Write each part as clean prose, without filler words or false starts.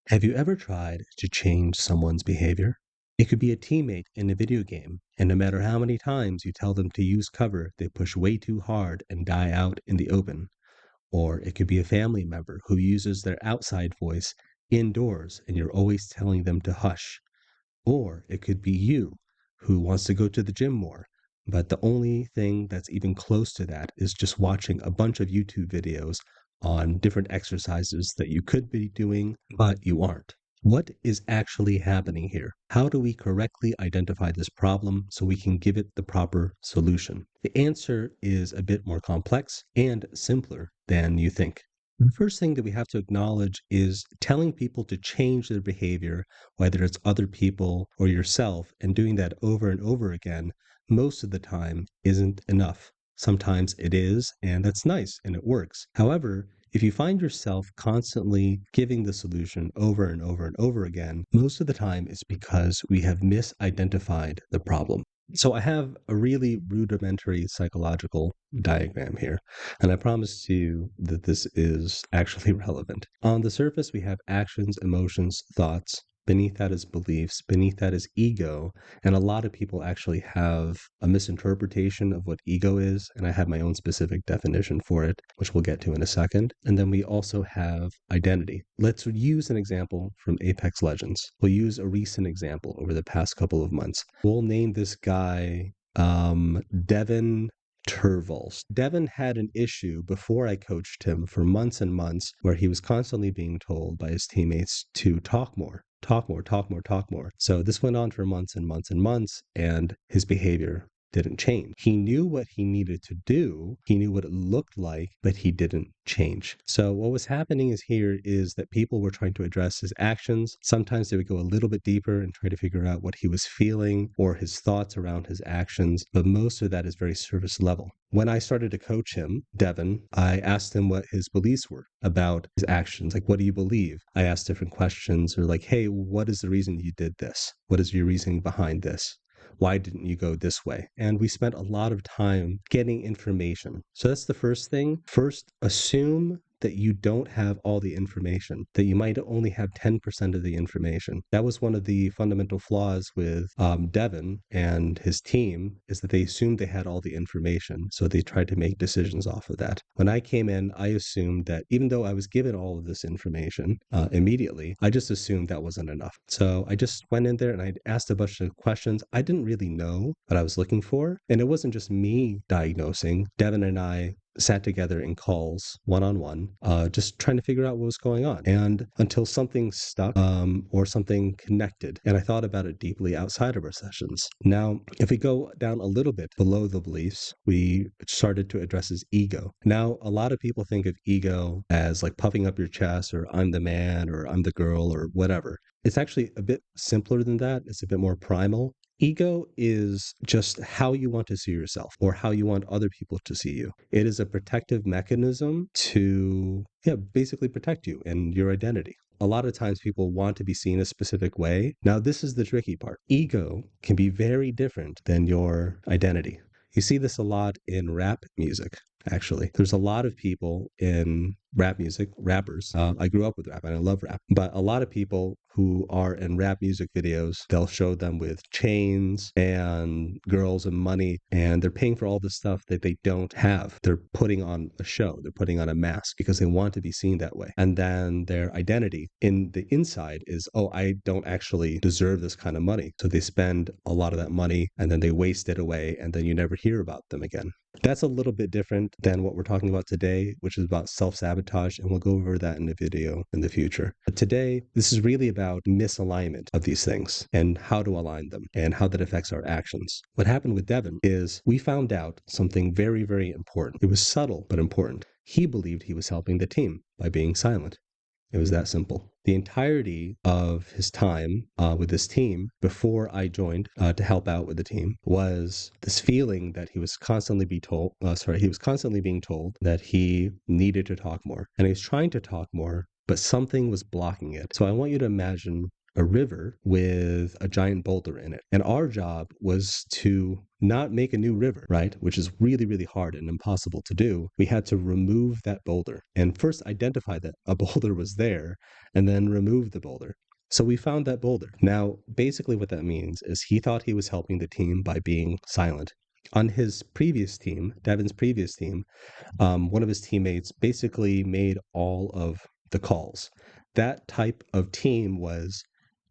Have you ever tried to change someone's behavior? It could be a teammate in a video game, and no matter how many times you tell them to use cover, they push way too hard and die out in the open. Or it could be a family member who uses their outside voice indoors, and you're always telling them to hush. Or it could be you who wants to go to the gym more, but the only thing that's even close to that is just watching a bunch of YouTube videos on different exercises that you could be doing, but you aren't. What is actually happening here? How do we correctly identify this problem so we can give it the proper solution? The answer is a bit more complex and simpler than you think. The first thing that we have to acknowledge is telling people to change their behavior, whether it's other people or yourself, and doing that over and over again, most of the time isn't enough. Sometimes it is, and that's nice and it works. However, if you find yourself constantly giving the solution over and over and over again, most of the time it's because we have misidentified the problem. So I have a really rudimentary psychological diagram here, and I promise you that this is actually relevant. On the surface, we have actions, emotions, thoughts. Beneath that is beliefs. Beneath that is ego. And a lot of people actually have a misinterpretation of what ego is. And I have my own specific definition for it, which we'll get to in a second. And then we also have identity. Let's use an example from Apex Legends. We'll use a recent example over the past couple of months. We'll name this guy Devin Turvals. Devin had an issue before I coached him for months and months where he was constantly being told by his teammates to talk more. Talk more, talk more, talk more. So this went on for months and months and months, and his behavior didn't change. He knew what he needed to do. He knew what it looked like, but he didn't change. So what was happening is that people were trying to address his actions. Sometimes they would go a little bit deeper and try to figure out what he was feeling or his thoughts around his actions, but most of that is very surface level. When I started to coach him, Devin, I asked him what his beliefs were about his actions. Like, what do you believe? I asked different questions or like, hey, what is the reason you did this? What is your reasoning behind this? Why didn't you go this way? And we spent a lot of time getting information. So that's the first thing. First, assume that you don't have all the information, that you might only have 10% of the information. That was one of the fundamental flaws with Devin and his team, is that they assumed they had all the information. So they tried to make decisions off of that. When I came in, I assumed that even though I was given all of this information immediately, I just assumed that wasn't enough. So I just went in there and I asked a bunch of questions. I didn't really know what I was looking for. And it wasn't just me diagnosing. Devin and I sat together in calls one-on-one, just trying to figure out what was going on. And until something stuck or something connected. And I thought about it deeply outside of our sessions. Now, if we go down a little bit below the beliefs, we started to address his ego. Now, a lot of people think of ego as like puffing up your chest or I'm the man or I'm the girl or whatever. It's actually a bit simpler than that. It's a bit more primal. Ego is just how you want to see yourself or how you want other people to see you. It is a protective mechanism to basically protect you and your identity. A lot of times people want to be seen a specific way. Now, this is the tricky part. Ego can be very different than your identity. You see this a lot in rap music, actually. There's a lot of people in rap music, rappers. I grew up with rap and I love rap. But a lot of people who are in rap music videos, they'll show them with chains and girls and money, and they're paying for all the stuff that they don't have. They're putting on a show. They're putting on a mask because they want to be seen that way. And then their identity in the inside is, oh, I don't actually deserve this kind of money. So they spend a lot of that money and then they waste it away and then you never hear about them again. That's a little bit different than what we're talking about today, which is about self-sabotage, and we'll go over that in a video in the future. But today, this is really about misalignment of these things and how to align them and how that affects our actions. What happened with Devin is we found out something very, very important. It was subtle, but important. He believed he was helping the team by being silent. It was that simple. The entirety of his time with this team before I joined to help out with the team was this feeling that he was constantly being told that he needed to talk more. And he was trying to talk more, but something was blocking it. So I want you to imagine a river with a giant boulder in it. And our job was to not make a new river, right? Which is really, really hard and impossible to do. We had to remove that boulder and first identify that a boulder was there and then remove the boulder. So we found that boulder. Now, basically what that means is he thought he was helping the team by being silent. On his previous team, Devin's previous team, one of his teammates basically made all of the calls. That type of team was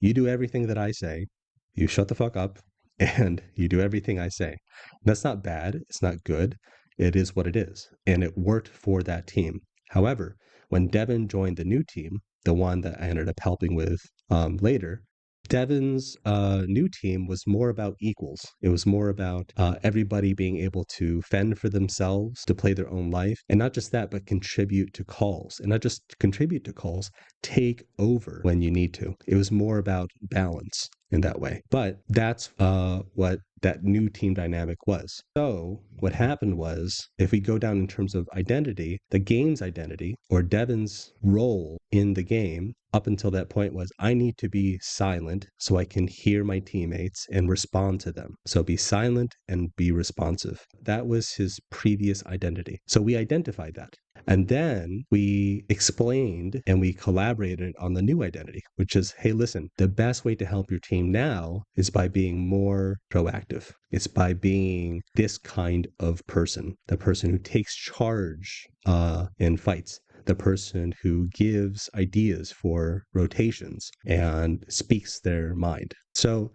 you do everything that I say, you shut the fuck up, and you do everything I say. That's not bad. It's not good. It is what it is. And it worked for that team. However, when Devin joined the new team, the one that I ended up helping with later, Devin's new team was more about equals. It was more about everybody being able to fend for themselves, to play their own life. And not just that, but contribute to calls. And not just contribute to calls, take over when you need to. It was more about balance in that way. But that's what that new team dynamic was. So what happened was, if we go down in terms of identity, the game's identity or Devin's role in the game up until that point was I need to be silent so I can hear my teammates and respond to them. So be silent and be responsive. That was his previous identity. So we identified that. And then we explained and we collaborated on the new identity, which is, hey, listen, the best way to help your team now is by being more proactive. It's by being this kind of person, the person who takes charge in fights, the person who gives ideas for rotations and speaks their mind. So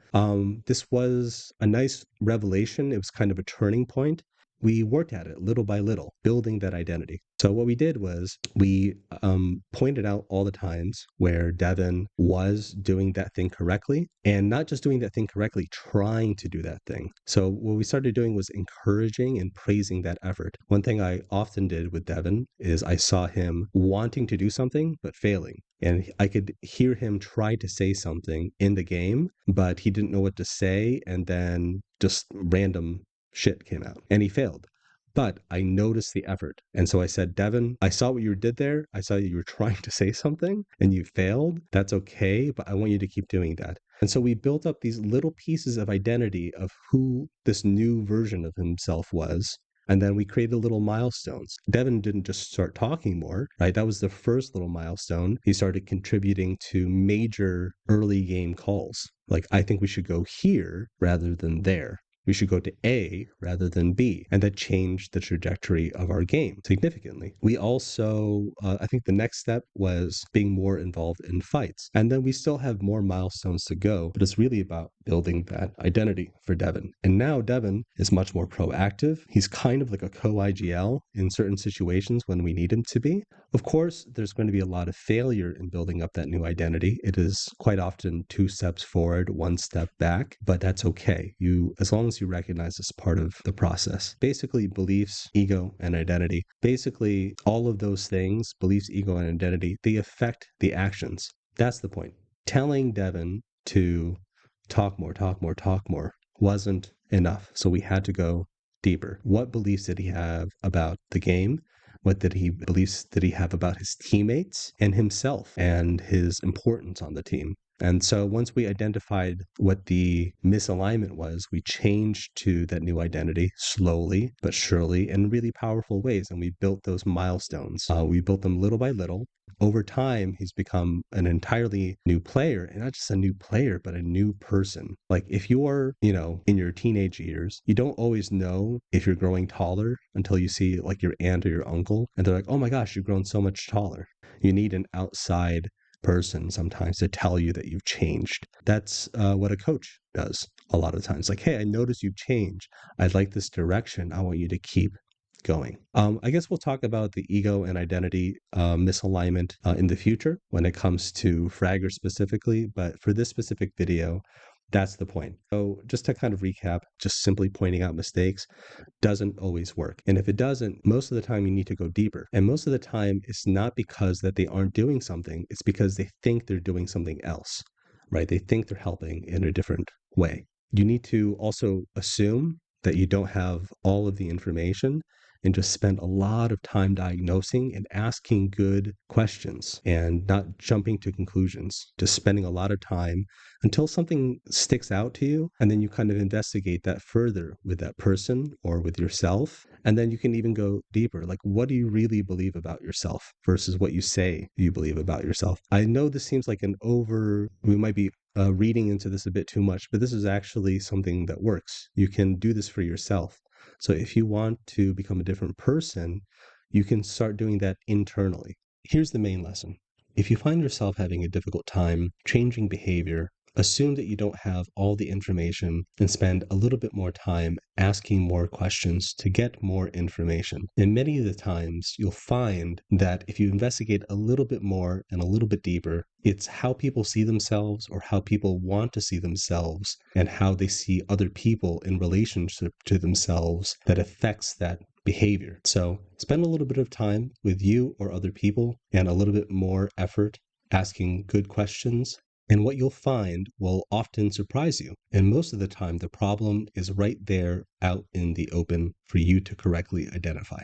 this was a nice revelation. It was kind of a turning point. We worked at it little by little, building that identity. So what we did was we pointed out all the times where Devin was doing that thing correctly, and not just doing that thing correctly, trying to do that thing. So what we started doing was encouraging and praising that effort. One thing I often did with Devin is I saw him wanting to do something, but failing. And I could hear him try to say something in the game, but he didn't know what to say, and then just random shit came out and he failed. But I noticed the effort. And so I said, Devin, I saw what you did there. I saw you were trying to say something and you failed. That's okay, but I want you to keep doing that. And so we built up these little pieces of identity of who this new version of himself was. And then we created little milestones. Devin didn't just start talking more, right? That was the first little milestone. He started contributing to major early game calls. Like, I think we should go here rather than there. We should go to A rather than B. And that changed the trajectory of our game significantly. We also, I think the next step was being more involved in fights. And then we still have more milestones to go, but it's really about building that identity for Devin. And now Devin is much more proactive. He's kind of like a co-IGL in certain situations when we need him to be. Of course, there's going to be a lot of failure in building up that new identity. It is quite often 2 steps forward, 1 step back, but that's okay. As long as you recognize this part of the process. Basically, beliefs, ego, and identity. Basically, all of those things, beliefs, ego, and identity, they affect the actions. That's the point. Telling Devin to talk more, talk more, talk more wasn't enough. So we had to go deeper. What beliefs did he have about the game? What beliefs did he have about his teammates and himself and his importance on the team? And so once we identified what the misalignment was, we changed to that new identity slowly but surely in really powerful ways. And we built those milestones. We built them little by little. Over time, he's become an entirely new player, and not just a new player, but a new person. Like if you're, in your teenage years, you don't always know if you're growing taller until you see like your aunt or your uncle, and they're like, oh my gosh, you've grown so much taller. You need an outside person sometimes to tell you that you've changed. That's what a coach does a lot of times. Like, hey, I noticed you've changed. I'd like this direction. I want you to keep going. I guess we'll talk about the ego and identity misalignment in the future when it comes to Fragger specifically, but for this specific video, that's the point. So just to kind of recap, just simply pointing out mistakes doesn't always work. And if it doesn't, most of the time you need to go deeper. And most of the time it's not because that they aren't doing something, it's because they think they're doing something else, right? They think they're helping in a different way. You need to also assume that you don't have all of the information and just spend a lot of time diagnosing and asking good questions and not jumping to conclusions, just spending a lot of time until something sticks out to you. And then you kind of investigate that further with that person or with yourself. And then you can even go deeper. Like, what do you really believe about yourself versus what you say you believe about yourself? I know this seems like we might be reading into this a bit too much, but this is actually something that works. You can do this for yourself. So if you want to become a different person, you can start doing that internally. Here's the main lesson. If you find yourself having a difficult time changing behavior, assume that you don't have all the information and spend a little bit more time asking more questions to get more information. And many of the times you'll find that if you investigate a little bit more and a little bit deeper, it's how people see themselves or how people want to see themselves and how they see other people in relationship to themselves that affects that behavior. So spend a little bit of time with you or other people and a little bit more effort asking good questions. And what you'll find will often surprise you. And most of the time, the problem is right there out in the open for you to correctly identify.